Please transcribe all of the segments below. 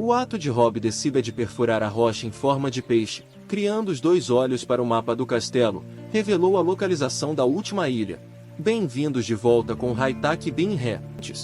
O ato de Rob Decib é de perfurar a rocha em forma de peixe, criando os dois olhos para o mapa do castelo, revelou a localização da última ilha. Bem-vindos de volta com Haytak bin Re.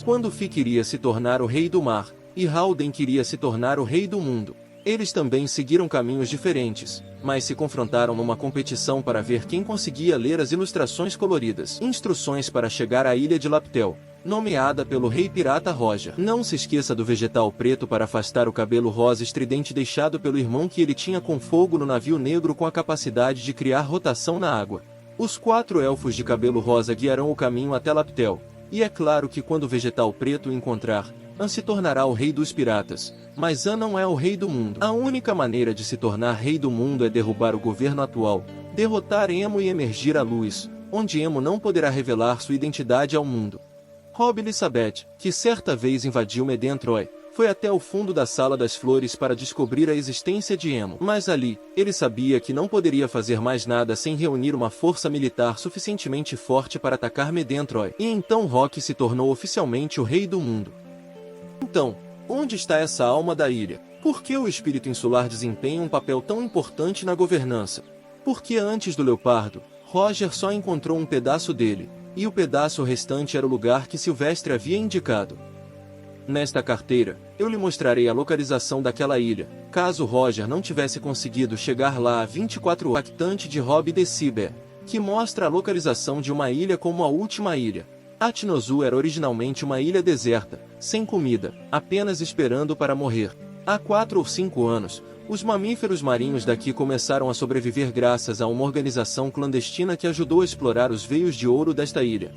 Quando Fi queria se tornar o rei do mar, e Haldane queria se tornar o rei do mundo. Eles também seguiram caminhos diferentes, mas se confrontaram numa competição para ver quem conseguia ler as ilustrações coloridas. Instruções para chegar à ilha de Laptel, nomeada pelo rei pirata Roger. Não se esqueça do vegetal preto para afastar o cabelo rosa estridente deixado pelo irmão que ele tinha com fogo no navio negro com a capacidade de criar rotação na água. Os 4 elfos de cabelo rosa guiarão o caminho até Laptel, e é claro que quando o vegetal preto o encontrar, An se tornará o rei dos piratas, mas An não é o rei do mundo. A única maneira de se tornar rei do mundo é derrubar o governo atual, derrotar Emo e emergir à luz, onde Emo não poderá revelar sua identidade ao mundo. Rob Elizabeth, que certa vez invadiu Medentroy, foi até o fundo da Sala das Flores para descobrir a existência de Emo. Mas ali, ele sabia que não poderia fazer mais nada sem reunir uma força militar suficientemente forte para atacar Medentroy. E então Rock se tornou oficialmente o rei do mundo. Então, onde está essa alma da ilha? Por que o espírito insular desempenha um papel tão importante na governança? Porque antes do Leopardo, Roger só encontrou um pedaço dele, e o pedaço restante era o lugar que Silvestre havia indicado. Nesta carteira, eu lhe mostrarei a localização daquela ilha, caso Roger não tivesse conseguido chegar lá a 24 horas. Impactante de Rob Decib, que mostra a localização de uma ilha como a última ilha. Atinozu era originalmente uma ilha deserta, sem comida, apenas esperando para morrer. Há 4 ou 5 anos, os mamíferos marinhos daqui começaram a sobreviver graças a uma organização clandestina que ajudou a explorar os veios de ouro desta ilha.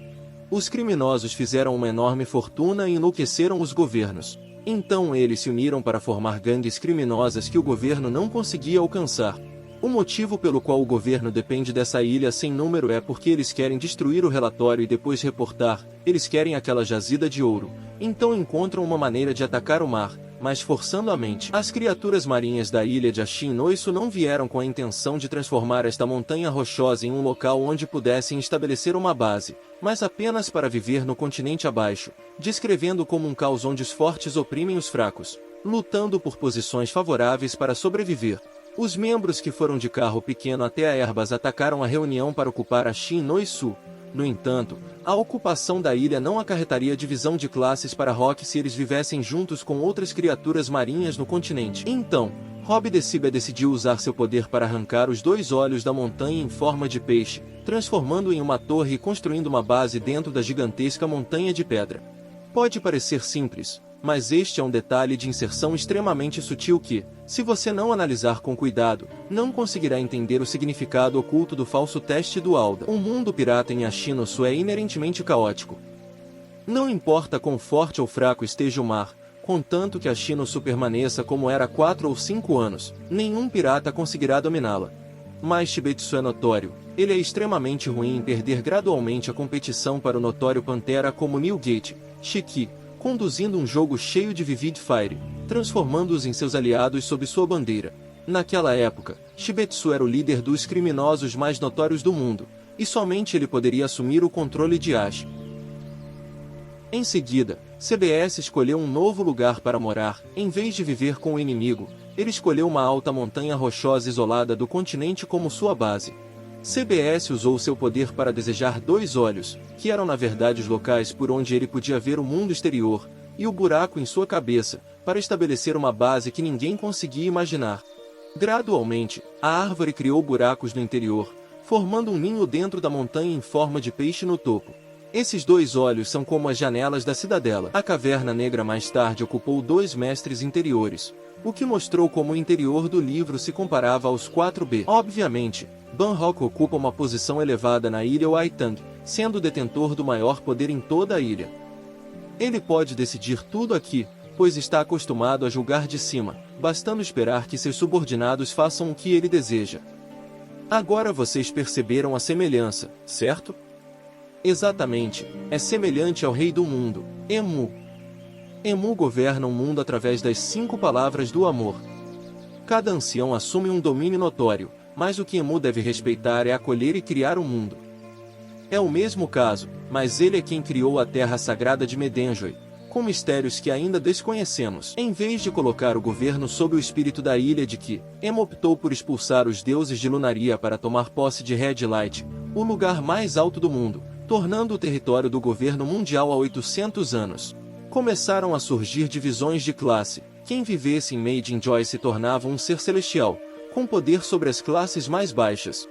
Os criminosos fizeram uma enorme fortuna e enlouqueceram os governos. Então eles se uniram para formar gangues criminosas que o governo não conseguia alcançar. O motivo pelo qual o governo depende dessa ilha sem número é porque eles querem destruir o relatório e depois reportar, eles querem aquela jazida de ouro. Então encontram uma maneira de atacar o mar, mas forçando a mente. As criaturas marinhas da ilha de Ashin Noisu não vieram com a intenção de transformar esta montanha rochosa em um local onde pudessem estabelecer uma base, mas apenas para viver no continente abaixo, descrevendo como um caos onde os fortes oprimem os fracos, lutando por posições favoráveis para sobreviver. Os membros que foram de carro pequeno até a Erbas atacaram a reunião para ocupar Ashin Noisu. No entanto, a ocupação da ilha não acarretaria divisão de classes para Rock se eles vivessem juntos com outras criaturas marinhas no continente. Então, Rob Decib decidiu usar seu poder para arrancar os 2 olhos da montanha em forma de peixe, transformando em uma torre e construindo uma base dentro da gigantesca montanha de pedra. Pode parecer simples, mas este é um detalhe de inserção extremamente sutil que, se você não analisar com cuidado, não conseguirá entender o significado oculto do falso teste do Alda. Um mundo pirata em Ashin Noisu é inerentemente caótico. Não importa quão forte ou fraco esteja o mar, contanto que Ashin Noisu permaneça como era há 4 ou 5 anos, nenhum pirata conseguirá dominá-la. Mas Shibetsu é notório, ele é extremamente ruim em perder gradualmente a competição para o notório Pantera como Newgate, Shiki, conduzindo um jogo cheio de Vivid Fire, transformando-os em seus aliados sob sua bandeira. Naquela época, Shibetsu era o líder dos criminosos mais notórios do mundo, e somente ele poderia assumir o controle de Ash. Em seguida, CBS escolheu um novo lugar para morar. Em vez de viver com o inimigo, ele escolheu uma alta montanha rochosa isolada do continente como sua base. CBS usou seu poder para desejar 2 olhos, que eram na verdade os locais por onde ele podia ver o mundo exterior, e o buraco em sua cabeça, para estabelecer uma base que ninguém conseguia imaginar. Gradualmente, a árvore criou buracos no interior, formando um ninho dentro da montanha em forma de peixe no topo. Esses 2 olhos são como as janelas da cidadela. A caverna negra mais tarde ocupou 2 mestres interiores, o que mostrou como o interior do livro se comparava aos 4B. Obviamente, Banrock ocupa uma posição elevada na ilha Waitang, sendo o detentor do maior poder em toda a ilha. Ele pode decidir tudo aqui, pois está acostumado a julgar de cima, bastando esperar que seus subordinados façam o que ele deseja. Agora vocês perceberam a semelhança, certo? Exatamente, é semelhante ao rei do mundo, Emu. Emu governa o mundo através das 5 palavras do amor. Cada ancião assume um domínio notório, mas o que Emu deve respeitar é acolher e criar o mundo. É o mesmo caso, mas ele é quem criou a terra sagrada de Medenjoy. com mistérios que ainda desconhecemos. Em vez de colocar o governo sob o espírito da ilha de Ki, Emo optou por expulsar os deuses de Lunaria para tomar posse de Red Light, o lugar mais alto do mundo, tornando o território do governo mundial há 800 anos. Começaram a surgir divisões de classe. Quem vivesse em Made in Joy se tornava um ser celestial, com poder sobre as classes mais baixas.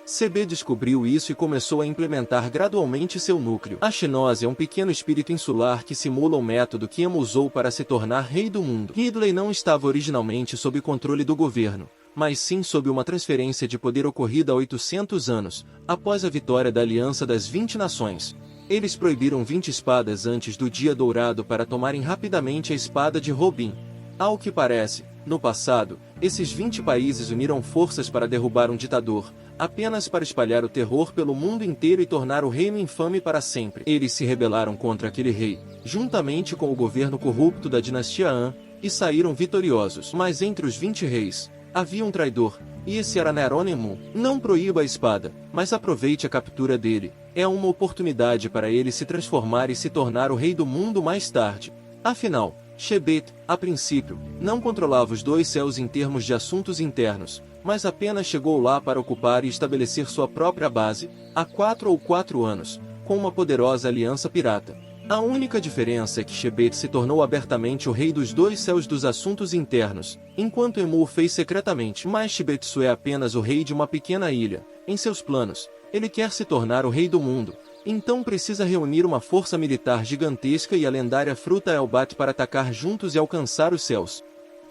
CB descobriu isso e começou a implementar gradualmente seu núcleo. A Xenose é um pequeno espírito insular que simula o método que Emo usou para se tornar rei do mundo. Ridley não estava originalmente sob controle do governo, mas sim sob uma transferência de poder ocorrida há 800 anos, após a vitória da Aliança das 20 Nações. Eles proibiram 20 espadas antes do Dia Dourado para tomarem rapidamente a espada de Robin. Ao que parece, no passado, esses 20 países uniram forças para derrubar um ditador, apenas para espalhar o terror pelo mundo inteiro e tornar o reino infame para sempre. Eles se rebelaram contra aquele rei, juntamente com o governo corrupto da dinastia Han, e saíram vitoriosos. Mas entre os 20 reis, havia um traidor, e esse era Neronemu. Não proíba a espada, mas aproveite a captura dele. É uma oportunidade para ele se transformar e se tornar o rei do mundo mais tarde. Afinal, Shebet, a princípio, não controlava os dois céus em termos de assuntos internos, mas apenas chegou lá para ocupar e estabelecer sua própria base, há 4 anos, com uma poderosa aliança pirata. A única diferença é que Shebet se tornou abertamente o rei dos dois céus dos assuntos internos, enquanto Emu o fez secretamente. Mas Shibetsu é apenas o rei de uma pequena ilha. Em seus planos, ele quer se tornar o rei do mundo, então precisa reunir uma força militar gigantesca e a lendária fruta Elbat para atacar juntos e alcançar os céus.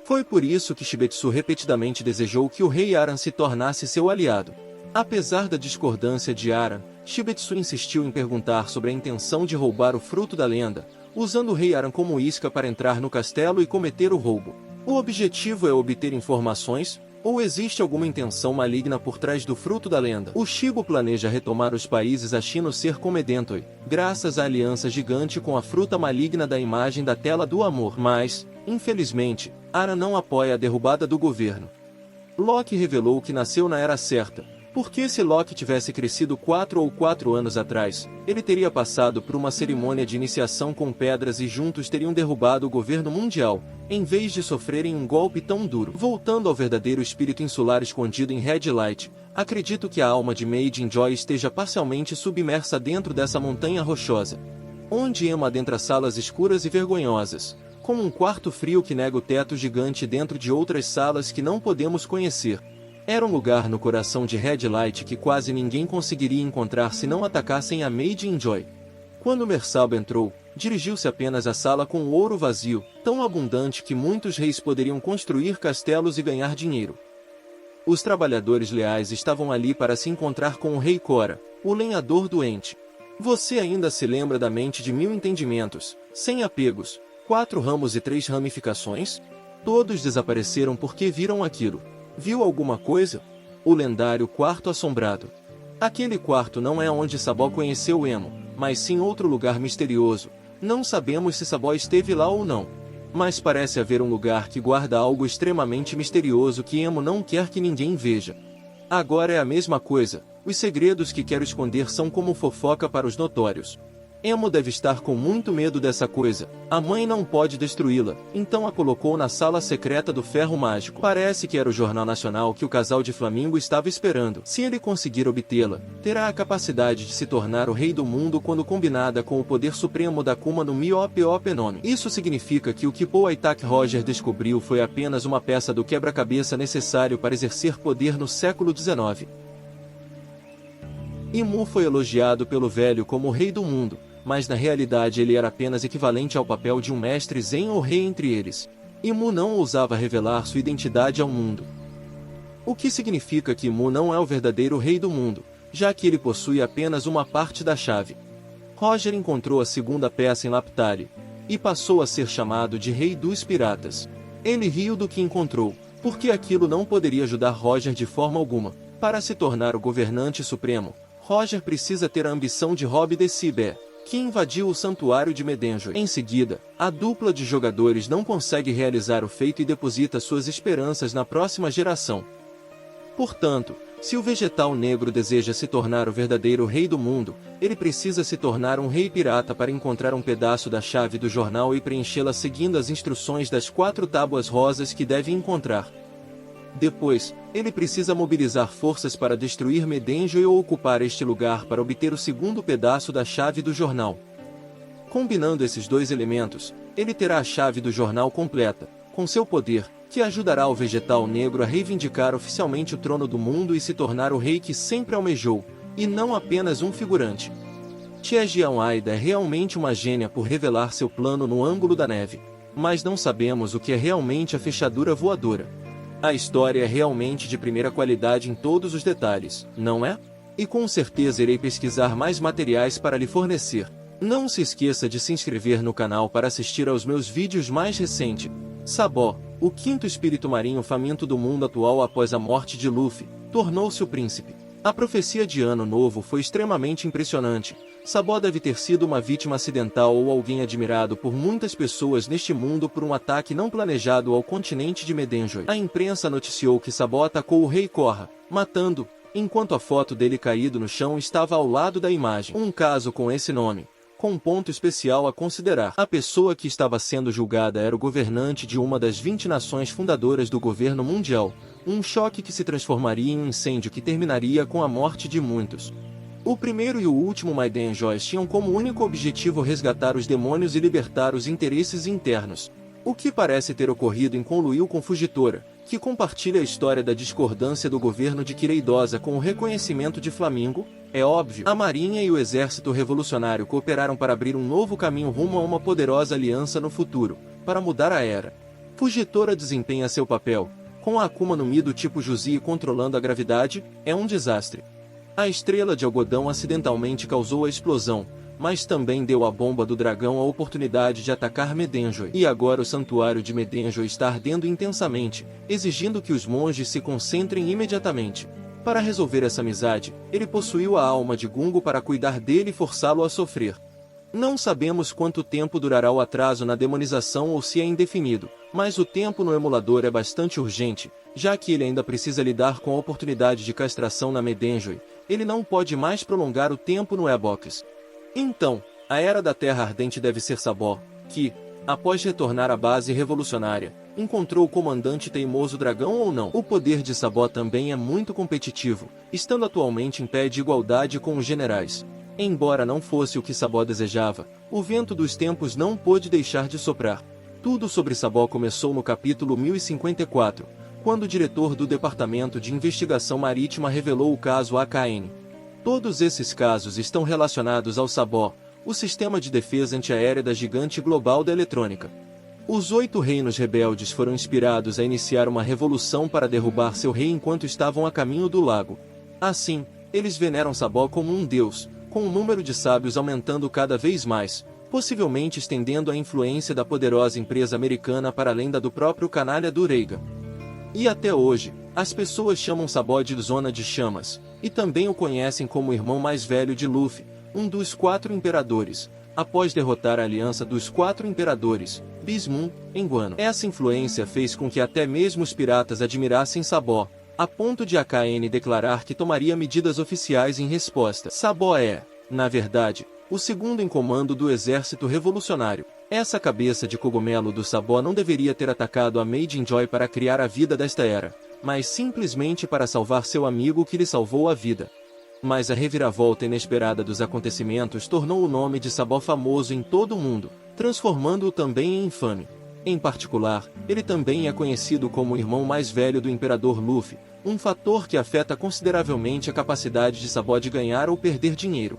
Foi por isso que Shibetsu repetidamente desejou que o rei Aran se tornasse seu aliado. Apesar da discordância de Aran, Shibetsu insistiu em perguntar sobre a intenção de roubar o fruto da lenda, usando o rei Aran como isca para entrar no castelo e cometer o roubo. O objetivo é obter informações, ou existe alguma intenção maligna por trás do fruto da lenda? O Shibo planeja retomar os países a Shino ser Comedentoi, graças à aliança gigante com a fruta maligna da imagem da tela do amor. Mas, infelizmente, Aran não apoia a derrubada do governo. Loki revelou que nasceu na era certa, porque se Loki tivesse crescido 4 anos atrás, ele teria passado por uma cerimônia de iniciação com pedras e juntos teriam derrubado o governo mundial, em vez de sofrerem um golpe tão duro. Voltando ao verdadeiro espírito insular escondido em Red Light, acredito que a alma de Made in Joy esteja parcialmente submersa dentro dessa montanha rochosa, onde Emo adentra salas escuras e vergonhosas, como um quarto frio que nega o teto gigante dentro de outras salas que não podemos conhecer. Era um lugar no coração de Red Light que quase ninguém conseguiria encontrar se não atacassem a Made in Joy. Quando Mersab entrou, dirigiu-se apenas à sala com o ouro vazio, tão abundante que muitos reis poderiam construir castelos e ganhar dinheiro. Os trabalhadores leais estavam ali para se encontrar com o rei Cora, o lenhador doente. Você ainda se lembra da mente de 1000 entendimentos, 100 apegos, 4 ramos e 3 ramificações? Todos desapareceram porque viram aquilo. Viu alguma coisa? O lendário quarto assombrado. Aquele quarto não é onde Sabó conheceu Emo, mas sim outro lugar misterioso. Não sabemos se Sabó esteve lá ou não. Mas parece haver um lugar que guarda algo extremamente misterioso que Emo não quer que ninguém veja. Agora é a mesma coisa. Os segredos que quero esconder são como fofoca para os notórios. Emo deve estar com muito medo dessa coisa. A mãe não pode destruí-la, então a colocou na sala secreta do ferro mágico. Parece que era o Jornal Nacional que o casal de Flamingo estava esperando. Se ele conseguir obtê-la, terá a capacidade de se tornar o rei do mundo quando combinada com o poder supremo da Kuma no Miope-Ope-Nome. Isso significa que o que Paul Aitak Roger descobriu foi apenas uma peça do quebra-cabeça necessário para exercer poder no século XIX. Imu foi elogiado pelo velho como o rei do mundo, mas na realidade ele era apenas equivalente ao papel de um mestre zen ou rei entre eles. Imu não ousava revelar sua identidade ao mundo. O que significa que Imu não é o verdadeiro rei do mundo, já que ele possui apenas uma parte da chave. Roger encontrou a segunda peça em Laptali, e passou a ser chamado de Rei dos Piratas. Ele riu do que encontrou, porque aquilo não poderia ajudar Roger de forma alguma. Para se tornar o governante supremo, Roger precisa ter a ambição de Rob de Cibé, que invadiu o santuário de Medenjo. Em seguida, a dupla de jogadores não consegue realizar o feito e deposita suas esperanças na próxima geração. Portanto, Se o vegetal negro deseja se tornar o verdadeiro rei do mundo, ele precisa se tornar um rei pirata para encontrar um pedaço da chave do jornal e preenchê-la seguindo as instruções das 4 tábuas rosas que deve encontrar. Depois, ele precisa mobilizar forças para destruir Medenjo e ocupar este lugar para obter o segundo pedaço da chave do jornal. Combinando esses 2 elementos, ele terá a chave do jornal completa, com seu poder, que ajudará o vegetal negro a reivindicar oficialmente o trono do mundo e se tornar o rei que sempre almejou, e não apenas um figurante. Tiejian Aida é realmente uma gênia por revelar seu plano no ângulo da neve, mas não sabemos o que é realmente a fechadura voadora. A história é realmente de primeira qualidade em todos os detalhes, não é? E com certeza irei pesquisar mais materiais para lhe fornecer. Não se esqueça de se inscrever no canal para assistir aos meus vídeos mais recentes. Sabó, o 5º espírito marinho faminto do mundo atual após a morte de Luffy, tornou-se o príncipe. A profecia de Ano Novo foi extremamente impressionante. Sabó deve ter sido uma vítima acidental ou alguém admirado por muitas pessoas neste mundo por um ataque não planejado ao continente de Medenjo. A imprensa noticiou que Sabó atacou o rei Korra, matando, enquanto a foto dele caído no chão estava ao lado da imagem. Um caso com esse nome, com um ponto especial a considerar. A pessoa que estava sendo julgada era o governante de uma das 20 nações fundadoras do governo mundial, um choque que se transformaria em um incêndio que terminaria com a morte de muitos. O primeiro e o último Maiden Joyce tinham como único objetivo resgatar os demônios e libertar os interesses internos. O que parece ter ocorrido em Conluiu com Fugitora, que compartilha a história da discordância do governo de Kireidosa com o reconhecimento de Flamingo, é óbvio. A Marinha e o Exército Revolucionário cooperaram para abrir um novo caminho rumo a uma poderosa aliança no futuro, para mudar a era. Fugitora desempenha seu papel, com a Akuma no Mi do tipo Juzui controlando a gravidade, é um desastre. A estrela de algodão acidentalmente causou a explosão, mas também deu à bomba do dragão a oportunidade de atacar Medenjo. E agora o santuário de Medenjo está ardendo intensamente, exigindo que os monges se concentrem imediatamente. Para resolver essa amizade, ele possuiu a alma de Gungo para cuidar dele e forçá-lo a sofrer. Não sabemos quanto tempo durará o atraso na demonização ou se é indefinido, mas o tempo no emulador é bastante urgente, já que ele ainda precisa lidar com a oportunidade de castração na Medenjo. Ele não pode mais prolongar o tempo no E-Box. Então, a Era da Terra Ardente deve ser Sabó, que, após retornar à base revolucionária, encontrou o comandante teimoso dragão ou não. O poder de Sabó também é muito competitivo, estando atualmente em pé de igualdade com os generais. Embora não fosse o que Sabó desejava, o vento dos tempos não pôde deixar de soprar. Tudo sobre Sabó começou no capítulo 1054, quando o diretor do Departamento de Investigação Marítima revelou o caso AKN. Todos esses casos estão relacionados ao Sabó, o sistema de defesa antiaérea da gigante global da eletrônica. Os 8 reinos rebeldes foram inspirados a iniciar uma revolução para derrubar seu rei enquanto estavam a caminho do lago. Assim, eles veneram Sabó como um deus, com o número de sábios aumentando cada vez mais, possivelmente estendendo a influência da poderosa empresa americana para além da do próprio canalha do Reagan. E até hoje, as pessoas chamam Sabó de Zona de Chamas, e também o conhecem como o irmão mais velho de Luffy, um dos 4 imperadores, após derrotar a aliança dos 4 imperadores, Beast Moon, em Guano. Essa influência fez com que até mesmo os piratas admirassem Sabó, a ponto de AKN declarar que tomaria medidas oficiais em resposta. Sabó é, na verdade, o segundo em comando do Exército Revolucionário. Essa cabeça de cogumelo do Sabó não deveria ter atacado a Maiden Joy para criar a vida desta era, mas simplesmente para salvar seu amigo que lhe salvou a vida. Mas a reviravolta inesperada dos acontecimentos tornou o nome de Sabó famoso em todo o mundo, transformando-o também em infame. Em particular, ele também é conhecido como o irmão mais velho do Imperador Luffy, um fator que afeta consideravelmente a capacidade de Sabó de ganhar ou perder dinheiro.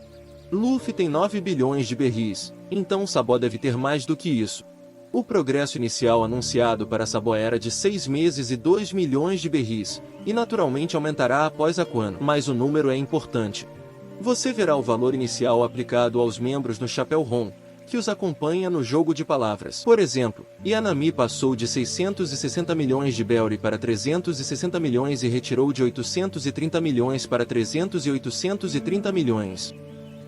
Luffy tem 9 bilhões de berris, então Sabó deve ter mais do que isso. O progresso inicial anunciado para Sabó era de 6 meses e 2 milhões de berris, e naturalmente aumentará após a Quano, mas o número é importante. Você verá o valor inicial aplicado aos membros no Chapéu Ron, que os acompanha no jogo de palavras. Por exemplo, Yanami passou de 660 milhões de Belry para 360 milhões e retirou de 830 milhões para 300 e 830 milhões.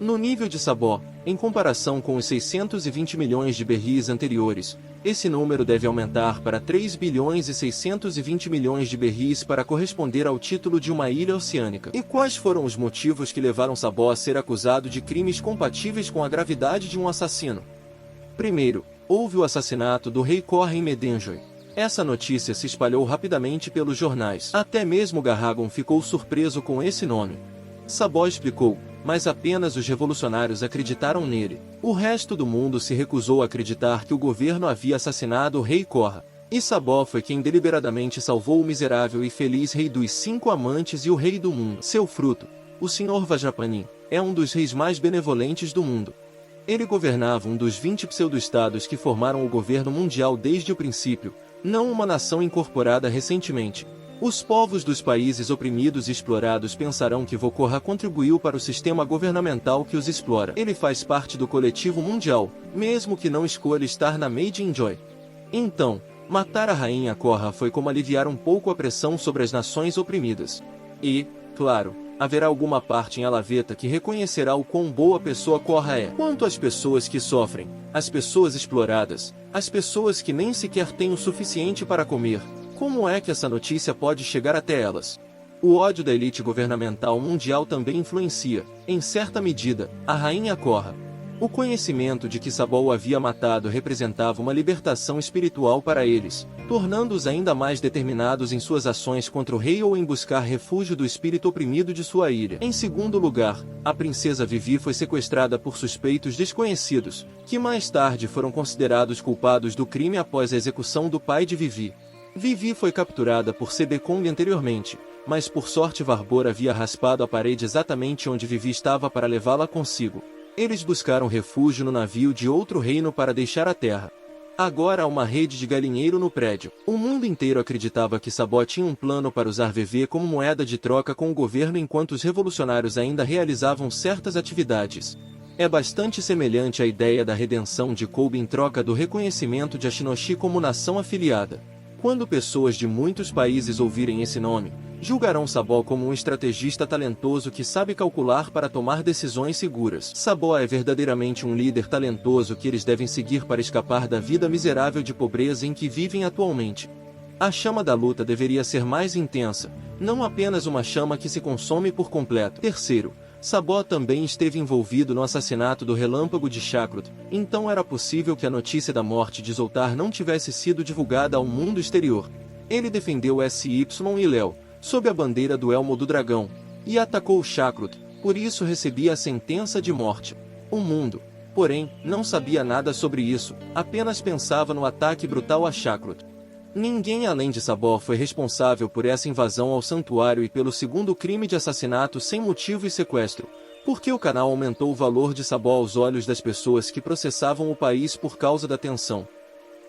No nível de Sabó, em comparação com os 620 milhões de berris anteriores, esse número deve aumentar para 3 bilhões e 620 milhões de berris para corresponder ao título de uma ilha oceânica. E quais foram os motivos que levaram Sabó a ser acusado de crimes compatíveis com a gravidade de um assassino? Primeiro, houve o assassinato do rei Korra em Medenjoy. Essa notícia se espalhou rapidamente pelos jornais. Até mesmo Garragon ficou surpreso com esse nome. Sabó explicou, mas apenas os revolucionários acreditaram nele. O resto do mundo se recusou a acreditar que o governo havia assassinado o rei Korra. E Sabó foi quem deliberadamente salvou o miserável e feliz rei dos 5 amantes e o rei do mundo. Seu fruto, o Sr. Vajrapani, é um dos reis mais benevolentes do mundo. Ele governava um dos 20 pseudo-estados que formaram o governo mundial desde o princípio, não uma nação incorporada recentemente. Os povos dos países oprimidos e explorados pensarão que Vokorra contribuiu para o sistema governamental que os explora. Ele faz parte do coletivo mundial, mesmo que não escolha estar na Made in Joy. Então, matar a rainha Korra foi como aliviar um pouco a pressão sobre as nações oprimidas. E, claro, haverá alguma parte em Alaveta que reconhecerá o quão boa pessoa Korra é. Quanto às pessoas que sofrem, as pessoas exploradas, as pessoas que nem sequer têm o suficiente para comer, como é que essa notícia pode chegar até elas? O ódio da elite governamental mundial também influencia, em certa medida, a rainha Korra. O conhecimento de que Sabó o havia matado representava uma libertação espiritual para eles, tornando-os ainda mais determinados em suas ações contra o rei ou em buscar refúgio do espírito oprimido de sua ilha. Em segundo lugar, a princesa Vivi foi sequestrada por suspeitos desconhecidos, que mais tarde foram considerados culpados do crime após a execução do pai de Vivi. Vivi foi capturada por Sebekong anteriormente, mas por sorte Varbor havia raspado a parede exatamente onde Vivi estava para levá-la consigo. Eles buscaram refúgio no navio de outro reino para deixar a terra. Agora há uma rede de galinheiro no prédio. O mundo inteiro acreditava que Sabó tinha um plano para usar VV como moeda de troca com o governo enquanto os revolucionários ainda realizavam certas atividades. É bastante semelhante à ideia da redenção de Kobe em troca do reconhecimento de Ashinoshi como nação afiliada. Quando pessoas de muitos países ouvirem esse nome, julgarão Sabó como um estrategista talentoso que sabe calcular para tomar decisões seguras. Sabó é verdadeiramente um líder talentoso que eles devem seguir para escapar da vida miserável de pobreza em que vivem atualmente. A chama da luta deveria ser mais intensa, não apenas uma chama que se consome por completo. Terceiro, Sabó também esteve envolvido no assassinato do Relâmpago de Chakrut, então era possível que a notícia da morte de Zoltar não tivesse sido divulgada ao mundo exterior. Ele defendeu SY e Léo, sob a bandeira do Elmo do Dragão, e atacou Chakrut, por isso recebia a sentença de morte. O mundo, porém, não sabia nada sobre isso, apenas pensava no ataque brutal a Chakrut. Ninguém além de Sabó foi responsável por essa invasão ao santuário e pelo segundo crime de assassinato sem motivo e sequestro, porque o canal aumentou o valor de Sabó aos olhos das pessoas que processavam o país por causa da tensão.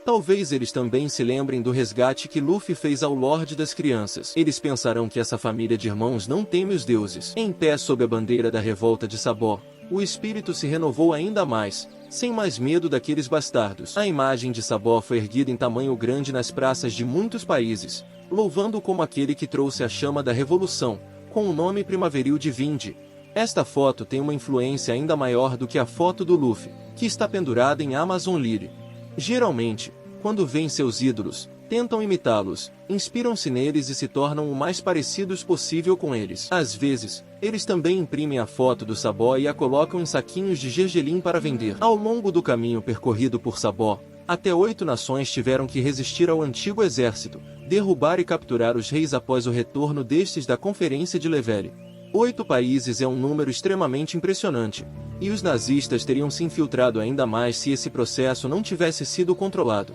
Talvez eles também se lembrem do resgate que Luffy fez ao Lorde das Crianças. Eles pensarão que essa família de irmãos não teme os deuses. Em pé sob a bandeira da revolta de Sabó, o espírito se renovou ainda mais, sem mais medo daqueles bastardos. A imagem de Sabó foi erguida em tamanho grande nas praças de muitos países, louvando-o como aquele que trouxe a chama da revolução, com o nome primaveril de Vindi. Esta foto tem uma influência ainda maior do que a foto do Luffy, que está pendurada em Amazon Lily. Geralmente, quando veem seus ídolos, tentam imitá-los, inspiram-se neles e se tornam o mais parecidos possível com eles. Às vezes, eles também imprimem a foto do Sabó e a colocam em saquinhos de gergelim para vender. Ao longo do caminho percorrido por Sabó, até 8 nações tiveram que resistir ao antigo exército, derrubar e capturar os reis após o retorno destes da Conferência de Levelle. 8 países é um número extremamente impressionante, e os nazistas teriam se infiltrado ainda mais se esse processo não tivesse sido controlado.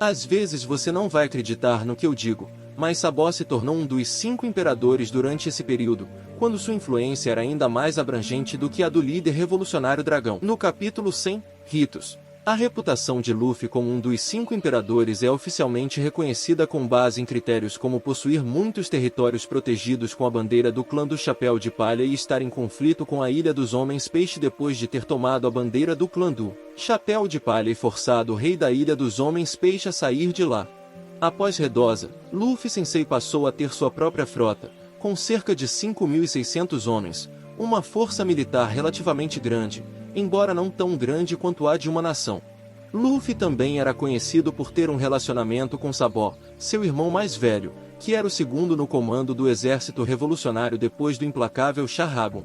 Às vezes você não vai acreditar no que eu digo, mas Sabó se tornou um dos 5 imperadores durante esse período, quando sua influência era ainda mais abrangente do que a do líder revolucionário dragão. No capítulo 100, Ritos. A reputação de Luffy como um dos 5 imperadores é oficialmente reconhecida com base em critérios como possuir muitos territórios protegidos com a bandeira do clã do Chapéu de Palha e estar em conflito com a Ilha dos Homens Peixe depois de ter tomado a bandeira do clã do Chapéu de Palha e forçado o rei da Ilha dos Homens Peixe a sair de lá. Após Redosa, Luffy Sensei passou a ter sua própria frota, com cerca de 5.600 homens, uma força militar relativamente grande, embora não tão grande quanto a de uma nação. Luffy também era conhecido por ter um relacionamento com Sabó, seu irmão mais velho, que era o segundo no comando do exército revolucionário depois do implacável Shahagon.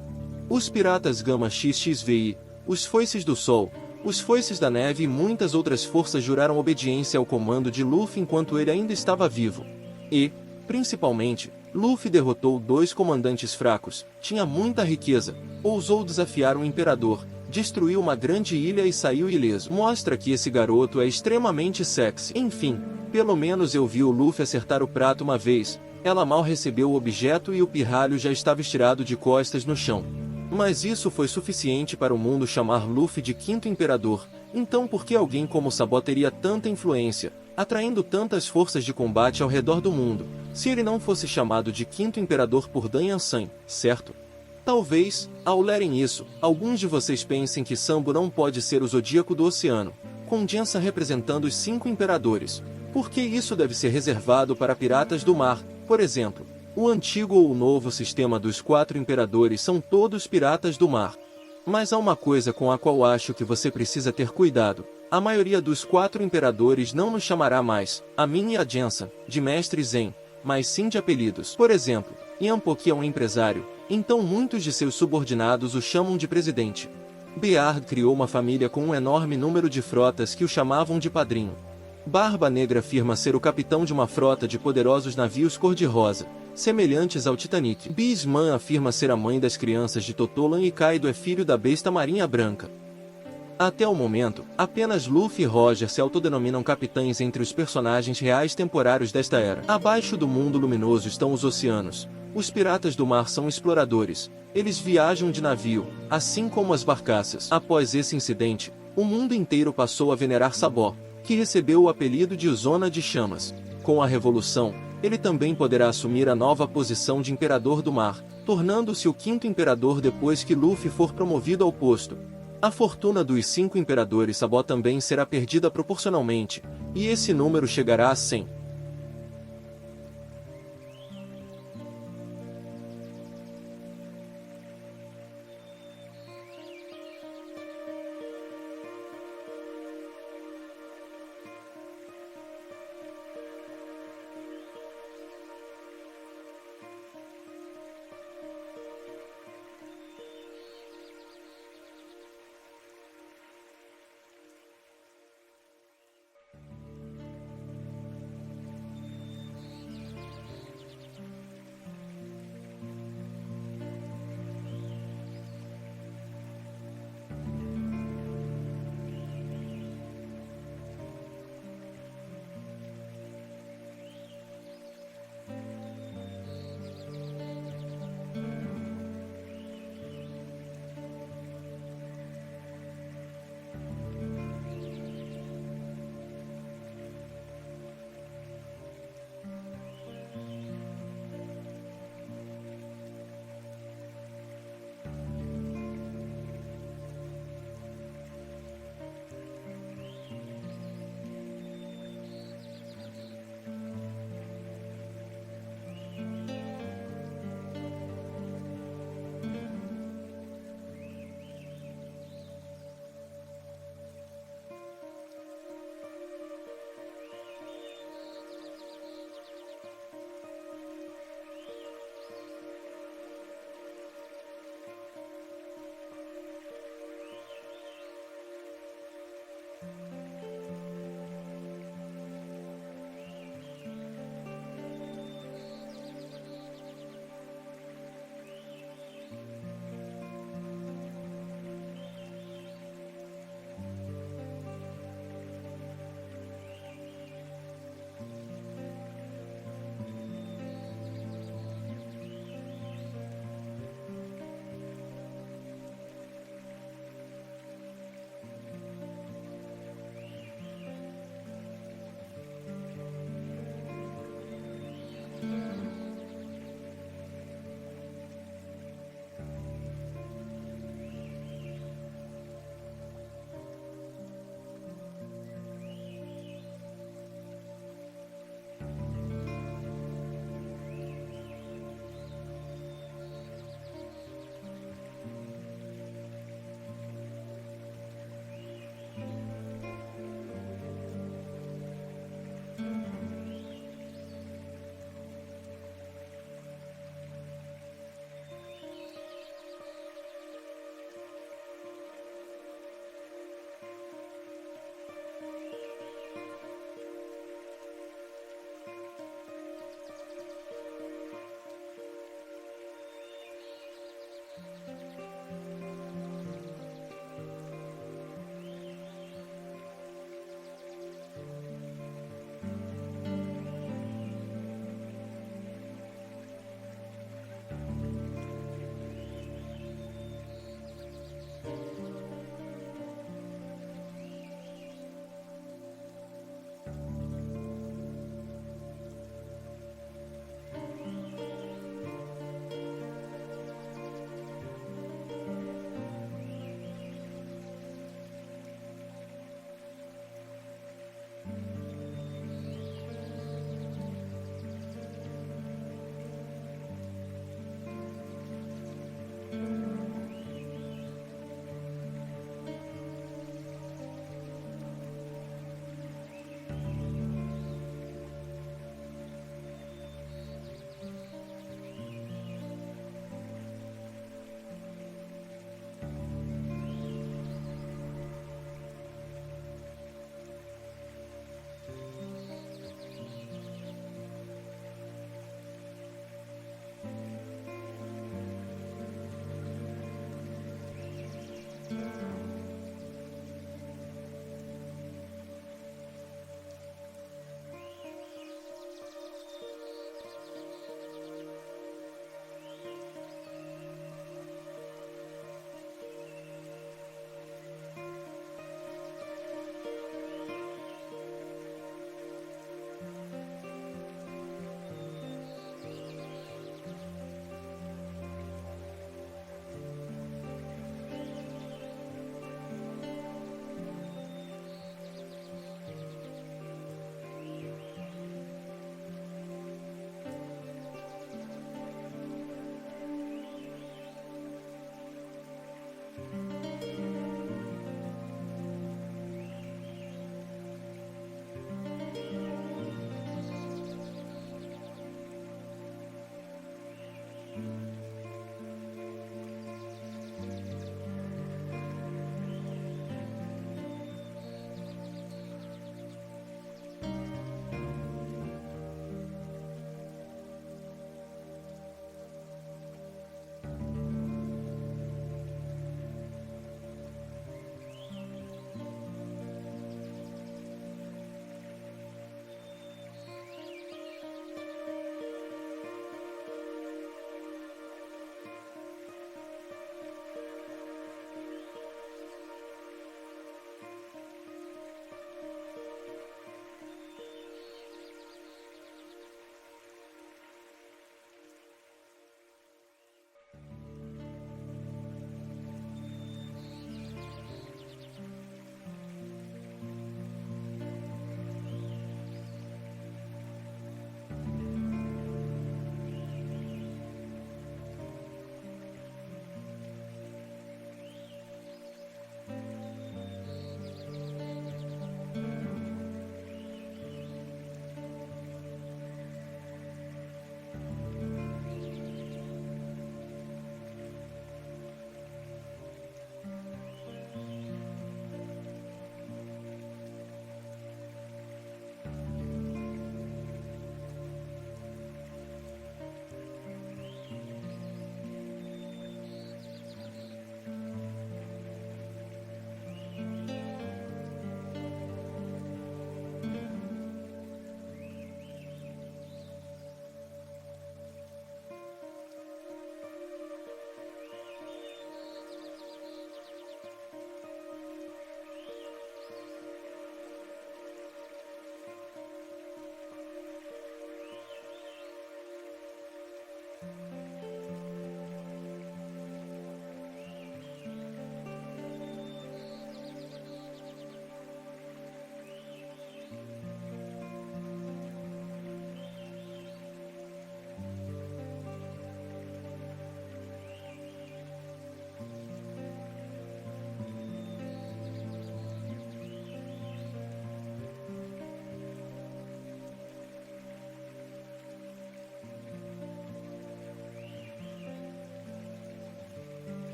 Os piratas Gama XXVI, os Foices do Sol, os Foices da Neve e muitas outras forças juraram obediência ao comando de Luffy enquanto ele ainda estava vivo. E, principalmente, Luffy derrotou 2 comandantes fracos, tinha muita riqueza, ousou desafiar o imperador, destruiu uma grande ilha e saiu ileso. Mostra que esse garoto é extremamente sexy. Enfim, pelo menos eu vi o Luffy acertar o prato uma vez. Ela mal recebeu o objeto e o pirralho já estava estirado de costas no chão. Mas isso foi suficiente para o mundo chamar Luffy de Quinto Imperador. Então por que alguém como Sabó teria tanta influência, atraindo tantas forças de combate ao redor do mundo, se ele não fosse chamado de Quinto Imperador por Dan Yansan, certo? Talvez, ao lerem isso, alguns de vocês pensem que Sambo não pode ser o Zodíaco do Oceano, com Jansa representando os 5 imperadores, porque isso deve ser reservado para piratas do mar, por exemplo. O antigo ou o novo sistema dos 4 imperadores são todos piratas do mar. Mas há uma coisa com a qual acho que você precisa ter cuidado. A maioria dos 4 imperadores não nos chamará mais, a mim e a Jansa, de Mestre Zen, mas sim de apelidos. Por exemplo, Yampoki é um empresário, então muitos de seus subordinados o chamam de presidente. Beard criou uma família com um enorme número de frotas que o chamavam de padrinho. Barba Negra afirma ser o capitão de uma frota de poderosos navios cor-de-rosa, semelhantes ao Titanic. Bisman afirma ser a mãe das crianças de Totolan e Kaido é filho da besta marinha branca. Até o momento, apenas Luffy e Roger se autodenominam capitães entre os personagens reais temporários desta era. Abaixo do mundo luminoso estão os oceanos. Os piratas do mar são exploradores. Eles viajam de navio, assim como as barcaças. Após esse incidente, o mundo inteiro passou a venerar Sabó, que recebeu o apelido de Zona de Chamas. Com a Revolução, ele também poderá assumir a nova posição de Imperador do Mar, tornando-se o 5º Imperador depois que Luffy for promovido ao posto. A fortuna dos 5 imperadores Sabó também será perdida proporcionalmente, e esse número chegará a 100.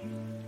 Thank